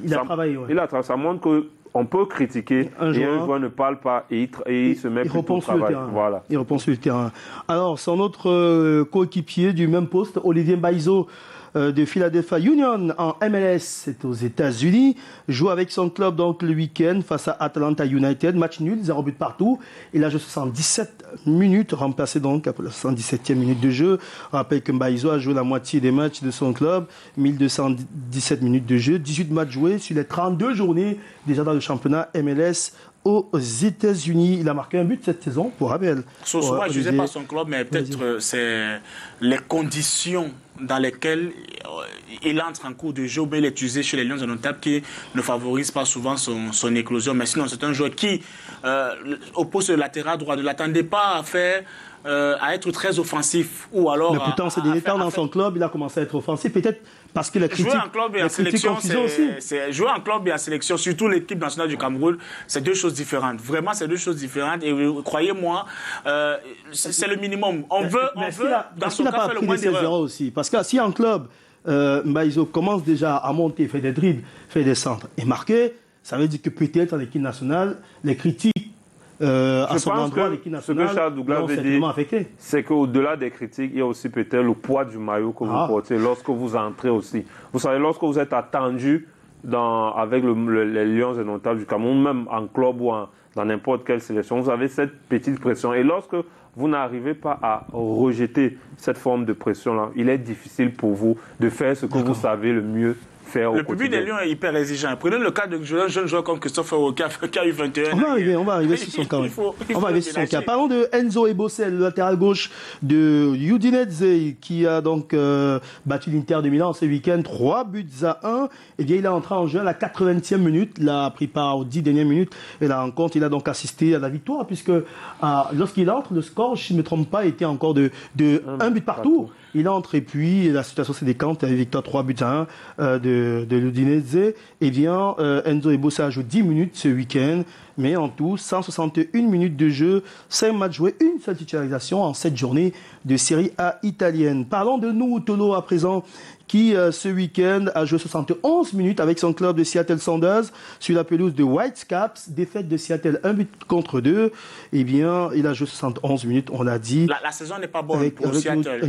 il a travaillé. Ouais. Ça montre qu'on peut critiquer un joueur ne parle pas et il se met plutôt au travail. Voilà. Il répond sur le terrain. Alors, son autre coéquipier du même poste, Olivier Mbaizo, de Philadelphia Union en MLS, c'est aux États-Unis, joue avec son club donc le week-end face à Atlanta United, match nul, 0 but partout. Il a joué 77 minutes, remplacé donc après la 117e minute de jeu. On rappelle que Mbaizo a joué la moitié des matchs de son club, 1217 minutes de jeu, 18 matchs joués sur les 32 journées déjà dans le championnat MLS aux États-Unis. Il a marqué un but cette saison pour Abel. Souvent, je ne sais pas son club, mais peut-être c'est les conditions dans lesquelles il entre en cours de jeu, mais il est utilisé chez les Lions indomptables qui ne favorise pas souvent son éclosion. Mais sinon, c'est un joueur qui, au poste de latéral droit, ne l'attendait pas à être très offensif. Ou alors mais pourtant, ces derniers temps, dans son club, il a commencé à être offensif. Peut-être parce que la critique... Jouer en club et en sélection, jouer en club et en sélection, surtout l'équipe nationale du Cameroun, c'est deux choses différentes. Vraiment, c'est deux choses différentes. Et croyez-moi, c'est le minimum. On veut dans son cas, faire le moins d'erreurs. Aussi. Parce que si un club, Mbaizo commence déjà à monter, fait des dribbles, fait des centres et marquer, ça veut dire que peut-être en équipe nationale, les critiques à son endroit, l'équipe nationale, ce que Charles Douglas veut dire, c'est qu'au-delà des critiques, il y a aussi peut-être le poids du maillot que vous portez lorsque vous entrez aussi. Vous savez, lorsque vous êtes attendu avec les Lions indomptables du Cameroun, même en club ou dans n'importe quelle sélection, vous avez cette petite pression. Et lorsque vous n'arrivez pas à rejeter cette forme de pression-là, il est difficile pour vous de faire ce que vous savez le mieux faire au quotidien. Le public des Lions est hyper exigeant. Prenez le cas d'un jeune joueur comme Christophe Owoki qui a eu 21 ans. On va arriver sur son cas. On va arriver sur son cas. Parlons de Enzo Ebossel, le latéral gauche de Udinese, qui a donc battu l'Inter de Milan ce week-end, 3-1. Eh bien, il est entré en jeu à la 80e minute. Il a pris part aux 10 dernières minutes de la rencontre. Il a donc assisté à la victoire, puisque lorsqu'il entre, le score, si je ne me trompe pas, était encore de 1 but partout. Il entre et puis la situation s'est décante avec victoire 3-1 de l'Udinese. Eh bien, Enzo Ebossel a joué 10 minutes ce week-end, mais en tout, 161 minutes de jeu, 5 matchs joués, une seule titularisation en 7 journées de Série A italienne. Parlons de Nuhu Tolo à présent, qui ce week-end a joué 71 minutes avec son club de Seattle Sounders sur la pelouse de Whitecaps, défaite de Seattle 1-2. Eh bien, il a joué 71 minutes, on l'a dit. La saison n'est pas bonne pour Seattle.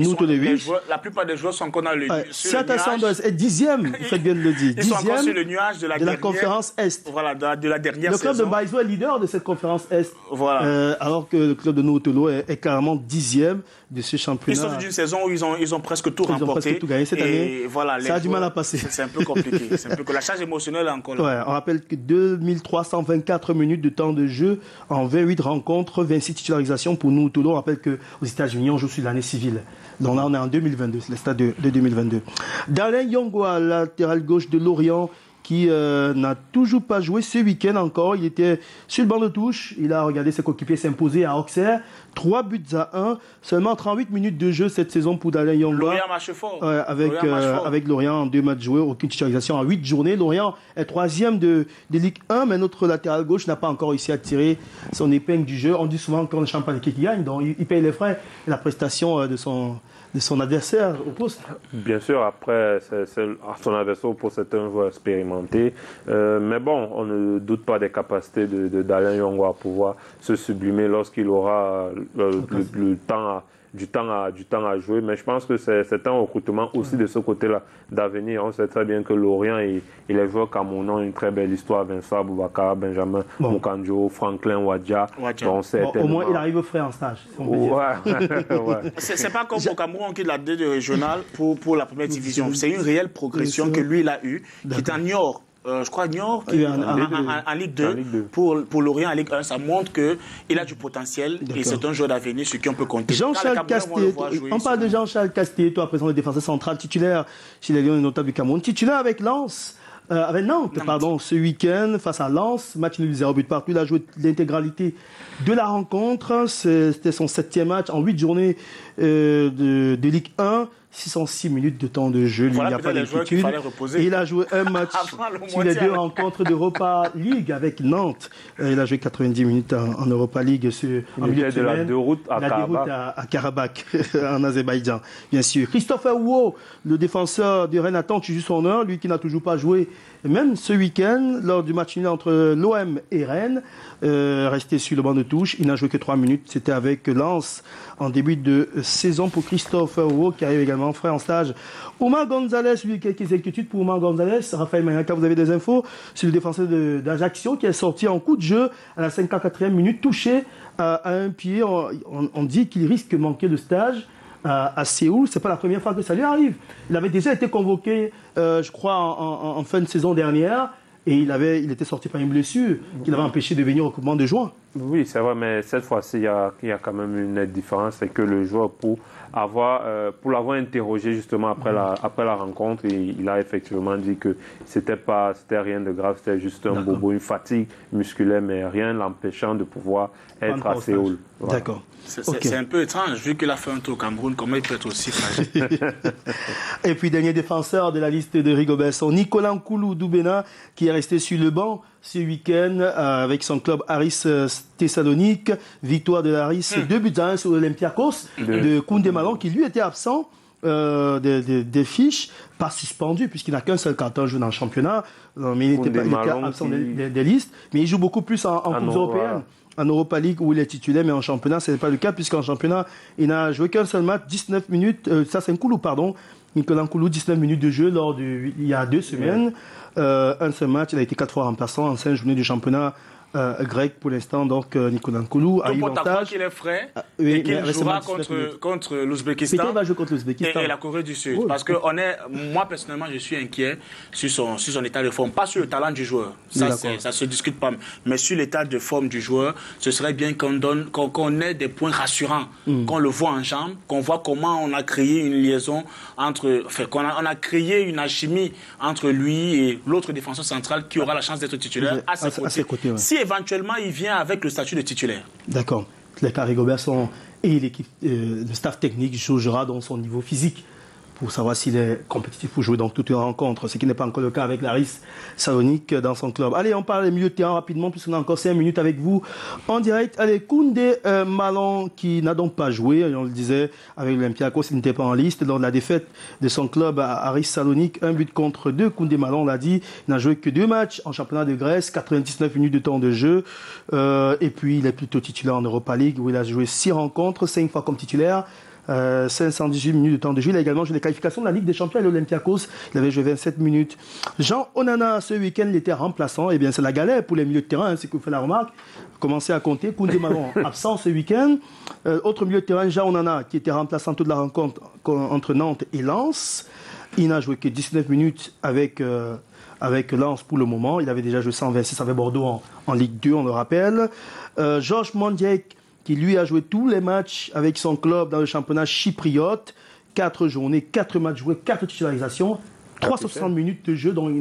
La plupart des joueurs sont encore dans le Seattle Sounders est 10e, vous faites bien de le dire. Ils sont encore sur le nuage de la conférence Est. Voilà, de la dernière saison. Le club de Mbaizo est leader de cette conférence Est. Voilà. Alors que le club de Nuhu Tolo est carrément 10e de ce championnat. Ils sortent d'une saison où ils ont presque tout remporté. Ils ont presque tout gagné cette année. Voilà, ça a du mal à passer. C'est un peu compliqué. La charge émotionnelle est encore là. Ouais, on rappelle que 2324 minutes de temps de jeu en 28 rencontres, 26 titularisations pour Nuhu Tolo. On rappelle qu'aux États-Unis, on joue sur l'année civile. Donc là, on est en 2022, c'est le stade de 2022. Darlene Yongwa, latéral gauche de Lorient, qui n'a toujours pas joué ce week-end encore. Il était sur le banc de touche. Il a regardé ses coéquipiers s'imposer à Auxerre. 3-1. Seulement 38 minutes de jeu cette saison pour Dalian Yongwa. Lorient marche fort. Avec Lorient en 2 matchs joués, aucune titularisation en 8 journées. Lorient est 3e de Ligue 1, mais notre latéral gauche n'a pas encore réussi à tirer son épingle du jeu. On dit souvent qu'on est champion qui gagne, donc il paye les frais et la prestation de son adversaire au poste. Bien sûr, après, son adversaire au poste est un joueur expérimenté. Mais bon, on ne doute pas des capacités de Dalian Yongwa à pouvoir se sublimer lorsqu'il aura du temps à jouer. Mais je pense que c'est un recrutement aussi de ce côté-là d'avenir. On sait très bien que Lorient et les joueurs camerounais ont une très belle histoire. Vincent Aboubakar, Benjamin Moukandjo, Franklin Wadja. Au moins, il arrive frais en stage. Si on peut dire. C'est pas comme au Cameroun qui l'a deux régional pour la première division. C'est une réelle progression que lui, il a eue, qui est en Niort. Je crois Niort, en Ligue 2, pour Lorient en Ligue 1, ça montre qu'il a du potentiel et c'est un joueur d'avenir sur qui on peut compter. Jean-Charles Casté, on parle de Jean-Charles Casté, toi, président de défenseur central, titulaire chez les Lions notables du Cameroun, titulaire avec Lens. Avec Nantes, ce week-end, face à Lens, match nul 0 but partout. Il a joué l'intégralité de la rencontre. C'était son 7e match en 8 journées de Ligue 1. 606 minutes de temps de jeu. Voilà, il n'y a pas d'inquiétude. Il a joué un match sur les 2 rencontres d'Europa League avec Nantes. Il a joué 90 minutes en Europa League en milieu de semaine. La déroute à Karabakh, en Azerbaïdjan, bien sûr. Christopher Wo, le défenseur du Rennes, attend toujours son heure, lui qui n'a toujours pas joué. Même ce week-end, lors du match nul entre l'OM et Rennes, resté sur le banc de touche, il n'a joué que 3 minutes. C'était avec Lens en début de saison pour Christopher Wo, qui arrive également frais en stage. Omar Gonzalez, lui, quelques inquiétudes pour Omar Gonzalez. Raphaël Mayaka, vous avez des infos sur le défenseur d'Ajaccio qui est sorti en coup de jeu à la 54e minute, touché à un pied. On dit qu'il risque de manquer de stage à Séoul. C'est pas la première fois que ça lui arrive. Il avait déjà été convoqué, je crois, en fin de saison dernière. Et il était sorti par une blessure qui l'avait empêché de venir au coupement de juin. Oui, c'est vrai, mais cette fois-ci, il y a quand même une nette différence. C'est que le joueur, pour l'avoir interrogé justement après la rencontre, il a effectivement dit que c'était rien de grave, c'était juste un bobo, une fatigue musculaire, mais rien l'empêchant de pouvoir être à Séoul. Voilà. D'accord. C'est un peu étrange, vu qu'il a fait un tour au Cameroun, comment il peut être aussi fragile. Et puis, dernier défenseur de la liste de Rigobert, Nicolas Nkoulou Doubena, qui est resté sur le banc ce week-end avec son club Aris Thessalonique. Victoire de l'Aris, 2-1 sur l'Olympiakos de Koundé Malone, qui lui était absent des fiches, pas suspendu, puisqu'il n'a qu'un seul carton jaune dans le championnat. Mais il était absent des listes. Mais il joue beaucoup plus en Coupe européenne. En Europa League où il est titulaire, mais en championnat, ce n'est pas le cas, puisqu'en championnat, il n'a joué qu'un seul match, 19 minutes, ça c'est Nkoulou, pardon, Nicolas Nkoulou, 19 minutes de jeu il y a 2 semaines. Un seul match, il a été 4 fois remplaçant en 5 journées du championnat grec pour l'instant, donc Nicolas Nkoulou arrive en stage. Qu'il est frais et qu'il jouera contre l'Ouzbékistan. Va jouer contre l'Ouzbékistan et la Corée du Sud. Parce que moi personnellement, je suis inquiet sur son état de forme, pas sur le talent du joueur. Ça se discute pas. Mais sur l'état de forme du joueur, ce serait bien qu'on ait des points rassurants, qu'on le voit en jambes, qu'on voit comment on a créé une liaison qu'on a créé une alchimie entre lui et l'autre défenseur central qui aura la chance d'être titulaire à ses côtés. Si éventuellement il vient avec le statut de titulaire. D'accord. Les Rigobert et l'équipe, le staff technique jugera dans son niveau physique pour savoir s'il est compétitif pour jouer dans toute une rencontre, ce qui n'est pas encore le cas avec l'Aris Salonique dans son club. Allez, on parle des milieux de terrain rapidement, puisqu'on a encore 5 minutes avec vous en direct. Allez, Koundé Malone, qui n'a donc pas joué, on le disait, avec l'Olympiakos, il n'était pas en liste lors de la défaite de son club à Aris Salonique, 1-2. Koundé Malone, on l'a dit, il n'a joué que 2 matchs en championnat de Grèce, 99 minutes de temps de jeu, et puis il est plutôt titulaire en Europa League, où il a joué 6 rencontres, 5 fois comme titulaire. 518 minutes de temps de jeu. Il a également joué les qualifications de la Ligue des Champions à l'Olympiakos. Il avait joué 27 minutes. Jean Onana, ce week-end, il était remplaçant. Eh bien, c'est la galère pour les milieux de terrain, c'est que vous faites la remarque. Commencez à compter. Koundé Malone, absent ce week-end. Autre milieu de terrain, Jean Onana, qui était remplaçant toute la rencontre entre Nantes et Lens. Il n'a joué que 19 minutes avec Lens pour le moment. Il avait déjà joué 126 avec Bordeaux en Ligue 2, on le rappelle. Georges Mondiek, qui lui a joué tous les matchs avec son club dans le championnat chypriote. 4 journées, 4 matchs joués, 4 titularisations, 360 minutes de jeu, donc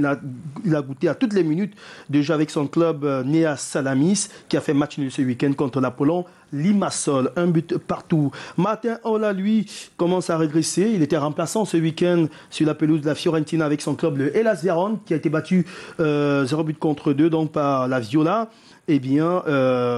il a goûté à toutes les minutes de jeu avec son club Nea Salamis, qui a fait match nul ce week-end contre l'Apollon Limassol, un but partout. Martin Ola, lui, commence à régresser. Il était remplaçant ce week-end sur la pelouse de la Fiorentina avec son club, le Hellas Vérone, qui a été battu 0 but contre 2 donc par la Viola. Eh bien,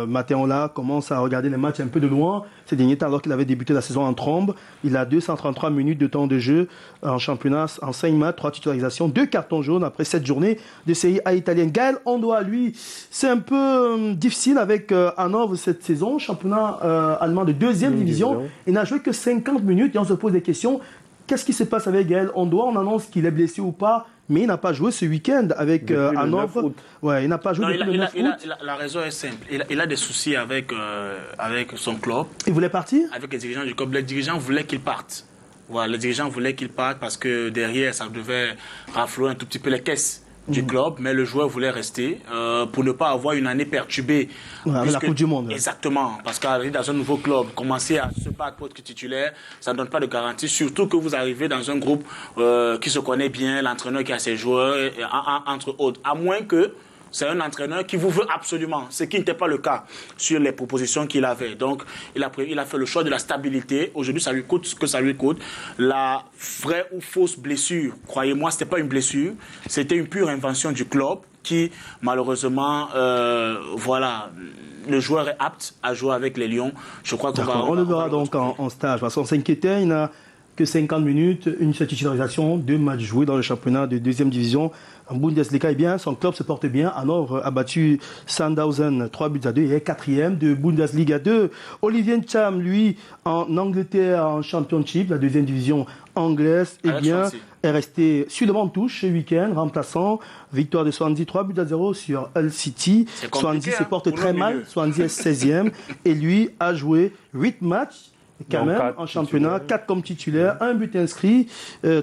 Martin Ola commence à regarder les matchs un peu de loin ces derniers temps, alors qu'il avait débuté la saison en trombe. Il a 233 minutes de temps de jeu en championnat, en 5 matchs, 3 titularisations, 2 cartons jaunes après 7 journées de Série A italienne. Gaël Ondoa, lui, c'est un peu difficile avec Hanovre cette saison, championnat allemand de 2e division. Il n'a joué que 50 minutes et on se pose des questions. Qu'est-ce qui se passe avec Gaël Ondoa? On annonce qu'il est blessé ou pas, mais il n'a pas joué ce week-end avec Hanovre. Ouais, il n'a pas joué depuis le 9 août. La raison est simple. Il a des soucis avec son club. Il voulait partir? Avec les dirigeants du club. Les dirigeants voulaient qu'il parte. Voilà, les dirigeants voulaient qu'il parte parce que derrière, ça devait raflouer un tout petit peu les caisses du club, mais le joueur voulait rester pour ne pas avoir une année perturbée. Ouais, avec la Coupe du Monde. Exactement, parce qu'arriver dans un nouveau club, commencer à se battre pour être titulaire, ça ne donne pas de garantie, surtout que vous arrivez dans un groupe qui se connaît bien, l'entraîneur qui a ses joueurs, entre autres, à moins que c'est un entraîneur qui vous veut absolument, ce qui n'était pas le cas sur les propositions qu'il avait. Donc, il a fait le choix de la stabilité. Aujourd'hui, ça lui coûte ce que ça lui coûte. La vraie ou fausse blessure, croyez-moi, ce n'était pas une blessure. C'était une pure invention du club qui, malheureusement, voilà, le joueur est apte à jouer avec les Lions. Je crois qu'on va... On le verra donc en stage. Parce qu'on s'inquiétait, il n'a que 50 minutes, une seule titularisation, 2 matchs joués dans le championnat de 2e division. En Bundesliga, eh bien, son club se porte bien. Hanovre a battu Sandhausen 3 buts à 2 et est 4e de Bundesliga 2. Olivier Ncham, lui, en Angleterre, en Championship, la 2e division anglaise, eh bien, est resté sur le banc de touche ce week-end, remplaçant. Victoire de Swansea 3 buts à 0 sur Hull City. Swansea se porte très mal. Swansea est 16e et lui a joué 8 matchs. Quand même, en championnat, 4 comme titulaire, 1 but inscrit,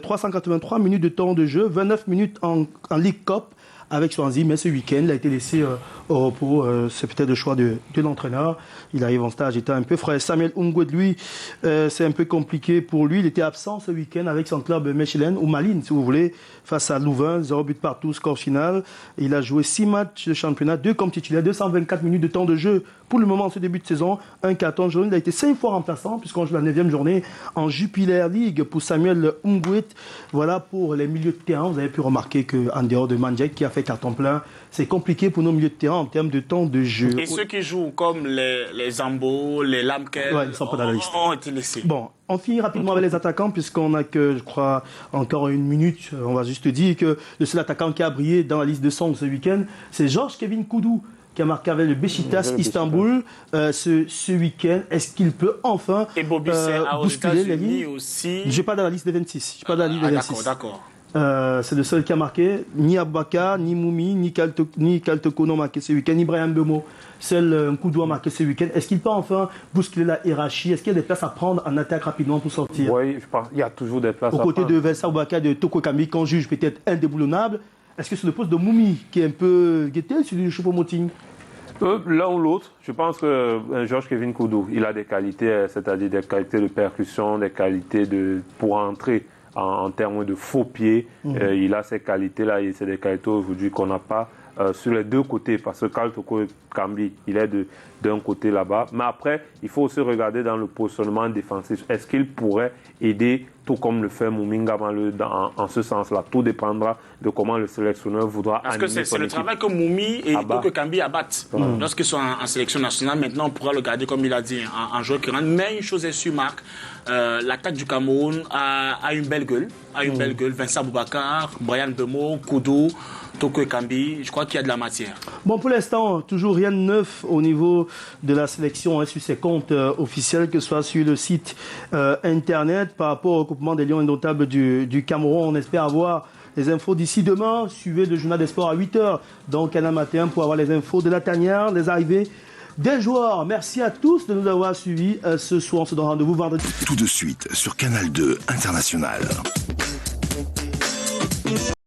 383 minutes de temps de jeu, 29 minutes en League Cup avec Swansea, mais ce week-end, il a été laissé au repos. C'est peut-être le choix de l'entraîneur. Il arrive en stage, il était un peu frais. Samuel Ungwed, lui, c'est un peu compliqué pour lui. Il était absent ce week-end avec son club Mechelen, ou Malines, si vous voulez, face à Louvain, 0 but partout, score final. Il a joué 6 matchs de championnat, 2 comme titulaire, 224 minutes de temps de jeu. Pour le moment, en ce début de saison, un carton jaune. Il a été 5 fois remplaçant, puisqu'on joue la 9e journée en Jupiler League pour Samuel Ungwed. Voilà pour les milieux de terrain. Vous avez pu remarquer qu'en dehors de Mandjek, qui a fait carton plein, c'est compliqué pour nos milieux de terrain en termes de temps de jeu. Et ceux qui jouent comme les Zambo, les Lamkel, ouais, ils sont pas dans la liste. Ont été laissés. Bon, on finit rapidement avec les attaquants puisqu'on n'a que, je crois, encore 1 minute. On va juste dire que le seul attaquant qui a brillé dans la liste de Song ce week-end, c'est Georges Kevin Koudou, qui a marqué avec le Beşiktaş Istanbul ce week-end. Est-ce qu'il peut enfin bousculer les lignes aussi? Je ne suis pas dans la liste des 26. Je suis pas dans la liste des 26. D'accord. C'est le seul qui a marqué. Ni Aboubacar, ni Moumi, ni Kaltoko n'ont marqué ce week-end, ni Brian Bemo. Seul Nkoudou a marqué ce week-end. Est-ce qu'il peut enfin bousculer la hiérarchie? Est-ce qu'il y a des places à prendre en attaque rapidement pour sortir? Oui, je pense qu'il y a toujours des places à prendre. Aux côtés de Vincent Aboubacar, de Toko Kambi, qu'on juge peut-être indéboulonnable. Est-ce que c'est le poste de Moumi qui est un peu guetté sur le Choupo-Moting? L'un ou l'autre, je pense que Georges Kevin Koudou, il a des qualités, c'est-à-dire des qualités de percussion, des qualités pour entrer en termes de faux pieds. Il a ces qualités-là et c'est des qualités aujourd'hui qu'on n'a pas sur les 2 côtés, parce que Kaltoko Kambi, il est d'un côté là-bas. Mais après, il faut aussi regarder dans le positionnement défensif. Est-ce qu'il pourrait aider, tout comme le fait Mouminga en ce sens-là? Tout dépendra de comment le sélectionneur voudra animer son équipe. Parce que c'est le travail que Moumi et que Kambi abattent. Lorsqu'ils sont en sélection nationale, maintenant on pourra le garder, comme il a dit, en joueur qui rentre. Mais une chose est sûre, Marc, l'attaque du Cameroun a une belle gueule. Vincent Aboubacar, Brian Bemo, Koudou, Toko Kambi, je crois qu'il y a de la matière. Bon, pour l'instant, toujours rien de neuf au niveau de la sélection sur ses comptes officiels, que ce soit sur le site internet, par rapport au recoupement des Lions indomptables du Cameroun. On espère avoir les infos d'ici demain. Suivez le journal des sports à 8h, donc Canal Matin, pour avoir les infos de la tanière, les arrivées des joueurs. Merci à tous de nous avoir suivis ce soir. On se donne rendez-vous vendredi. Tout de suite sur Canal 2 International.